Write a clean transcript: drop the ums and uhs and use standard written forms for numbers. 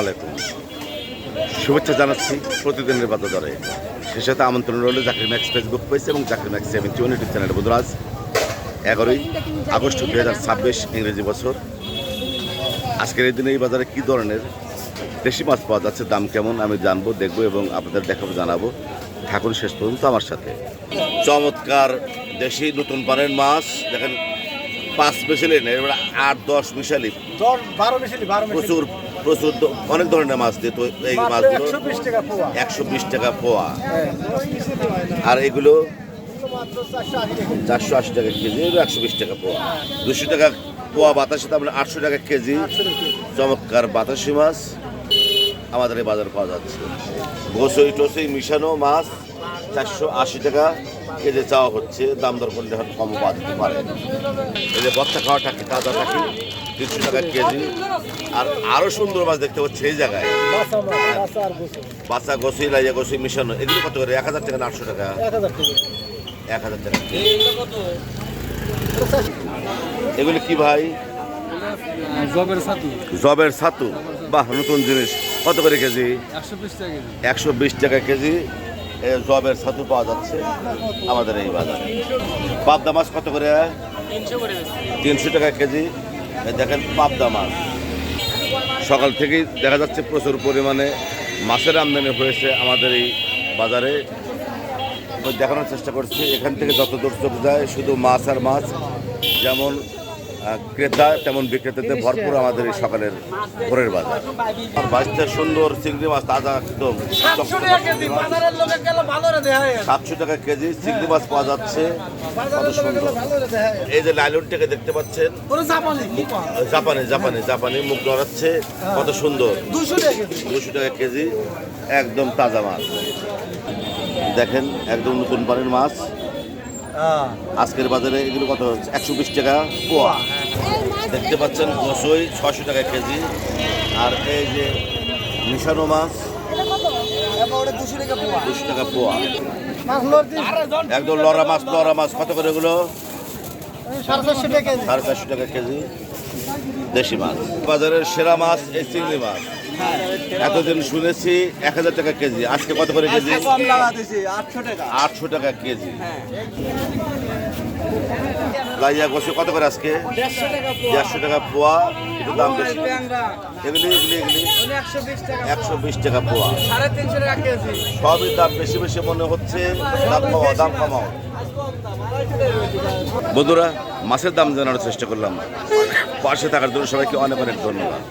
আলাইকুম, শুভেচ্ছা জানাচ্ছি প্রতিদিনের বাজার দরে। সে সাথে আমন্ত্রণ রইল জাকির ম্যাক্স ফেসবুক পেজ এবং জাকির ম্যাক্স 71 ইউটিউব চ্যানেলে। বন্ধুরা, আজ 11ই আগস্ট 2026 ইংরেজি বছর। আজকের এই দিনে এই বাজারে কী ধরনের দেশি মাছ পাওয়া যাচ্ছে, দাম কেমন আমি জানবো, দেখবো এবং আপনাদের দেখাবো, জানাবো। থাকুন শেষ পর্যন্ত আমার সাথে। চমৎকার দেশি নতুন পানের মাছ দেখেন, 5 মিশালি নেই, 8-10 মিশালি, 12 মিশালি, প্রচুর প্রচুর অনেক ধরনের মাছ দিয়ে তো এই মাছগুলো 120 টাকা পোয়া। 120 টাকা পোয়া। আর এগুলো 480 টাকা কেজি, 120 টাকা পোয়া। 200 টাকা পোয়া বাতাসি, তার মানে 800 টাকা কেজি। চমৎকার বাতাসি মাছ আমাদের এই বাজারে পাওয়া যাচ্ছে। গোসই টসই মিশানো মাছ 480 টাকা কেজি চাওয়া হচ্ছে। দাম দর করলে হয়তো কম পাওয়া যেতে পারে। এই যে বত্তা খাওয়া টাকি, তাজা টাকি 300 টাকা কেজি। আর আরো সুন্দর মাছ দেখতে পাচ্ছি এই জায়গায়, বাচ্চা গোসই, লাইয়া গোসই মিশানো। এগুলো কত করে? 1000 টাকা না 800 টাকা? 1000 টাকা। এগুলো কি ভাই? জবের ছাতু। বাহ, নতুন জিনিস। কত করে কেজি? 120 টাকা কেজি জবের ছাতু পাওয়া যাচ্ছে আমাদের এই বাজারে। পাবদা মাছ কত করে? 300 টাকা কেজি। দেখেন পাবদা মাছ। সকাল থেকেই দেখা যাচ্ছে প্রচুর পরিমাণে মাছের আমদানি হয়েছে আমাদের এই বাজারে। দেখানোর চেষ্টা করছি, এখান থেকে যত দূর চোখ যায় শুধু মাছ আর মাছ। যেমন ক্রেতা তেমন বিক্রেতাদের ভরপুর আমাদের এই সকালের ভোরের বাজার। আর বাজারটা সুন্দর চিংড়ি মাছ, তাজা একদম 700 টাকা কেজি চিংড়ি মাছ পাওয়া যাচ্ছে। কত সুন্দর। এই যে লাইলনটাকে দেখতে পাচ্ছেন, জাপানি মুখ ধরাচ্ছে, কত সুন্দর। 200 টাকা কেজি, একদম তাজা মাছ। দেখেন একদম নতুন পানির মাছ আজকের বাজারে। এগুলো কত? 120 টাকা পোয়া। দেখতে পাচ্ছেন গোসই 600 টাকা কেজি। আর এই যে মিশানো মাছ 200 টাকা পোয়া। একদম লড়া মাছ কত করে এগুলো? 450 টাকা কেজি দেশি মাছ। বাজারের সেরা মাছ এই চিংড়ি মাছ। এতদিন শুনেছি 1000 টাকা কেজি, আজকে কত করে কেজি? 800 টাকা কেজি। লাইয়া গোসে কত করে আজকে? 150 টাকা পোয়া। একটু দাম বেশি। এগুলি 120 টাকা পোয়া। সবই দাম বেশি বেশি মনে হচ্ছে। দাম কমাও। বন্ধুরা, মাছের দাম জানানোর চেষ্টা করলাম। পাশে থাকার জন্য সবাইকে অনেক অনেক ধন্যবাদ।